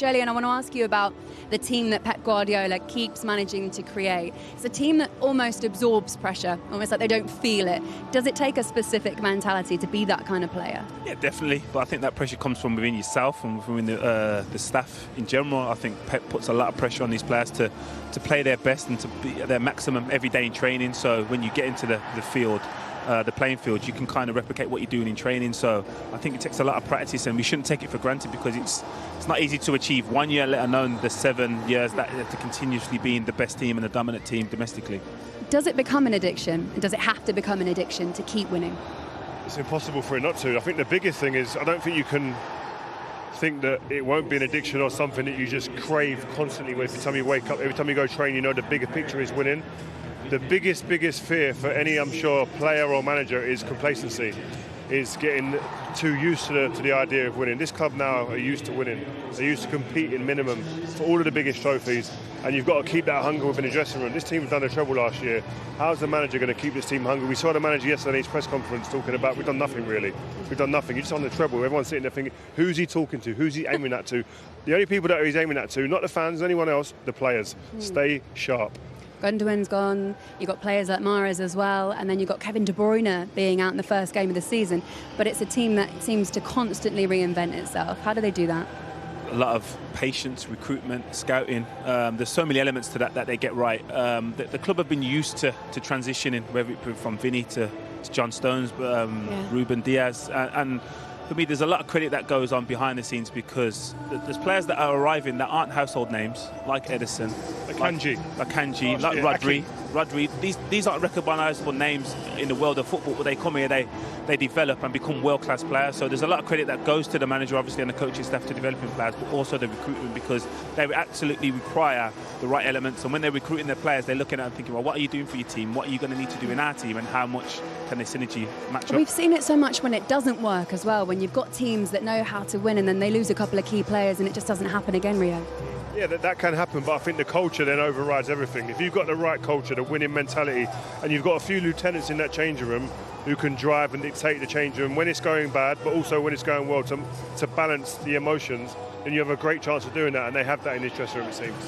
Joleon, I want to ask you about the team that Pep Guardiola keeps managing to create. It's a team that almost absorbs pressure, almost like they don't feel it. Does it take a specific mentality to be that kind of player? Yeah, definitely. But I think that pressure comes from within yourself and within the staff in general. I think Pep puts a lot of pressure on these players to play their best and to be at their maximum every day in training. So when you get into the field, the playing field, you can kind of replicate what you're doing in training. So I think it takes a lot of practice, and we shouldn't take it for granted, because it's not easy to achieve 1 year, let alone the 7 years that to continuously being the best team and the dominant team domestically. Does it become an addiction? Does it have to become an addiction to keep winning? It's impossible for it not to. I think the biggest thing is, I don't think you can think that it won't be an addiction or something that you just crave constantly. Every time you wake up, every time you go train, you know the bigger picture is winning. The biggest fear for any, I'm sure, player or manager is complacency, is getting too used to the idea of winning. This club now are used to winning. They're used to competing minimum for all of the biggest trophies, and you've got to keep that hunger within the dressing room. This team's done a treble last year. How's the manager going to keep this team hungry? We saw the manager yesterday in his press conference talking about, we've done nothing really. We've done nothing. You're just on the treble. Everyone's sitting there thinking, who's he talking to? Who's he aiming at to? The only people that he's aiming at to, not the fans, anyone else, the players. Stay sharp. Gundogan's gone, you've got players like Mahrez as well, and then you've got Kevin De Bruyne being out in the first game of the season. But it's a team that seems to constantly reinvent itself. How do they do that? A lot of patience, recruitment, scouting. There's so many elements to that they get right. The club have been used to transitioning, whether it be from Vinny to John Stones, Ruben Diaz, and for me, there's a lot of credit that goes on behind the scenes, because there's players that are arriving that aren't household names, like Edison, Akanji, like Rodri. These aren't recognisable names in the world of football, but they come here, they develop and become world-class players. So there's a lot of credit that goes to the manager, obviously, and the coaching staff to developing players, but also the recruitment, because they absolutely require the right elements. And when they're recruiting their players, they're looking at and thinking, well, what are you doing for your team? What are you going to need to do in our team? And how much can the synergy match up? We've seen it so much when it doesn't work as well, when you've got teams that know how to win and then they lose a couple of key players and it just doesn't happen again, Rio. Yeah, that can happen, but I think the culture then overrides everything. If you've got the right culture, the winning mentality, and you've got a few lieutenants in that changing room who can drive and dictate the change room when it's going bad, but also when it's going well, to balance the emotions, then you have a great chance of doing that, and they have that in this dressing room, it seems.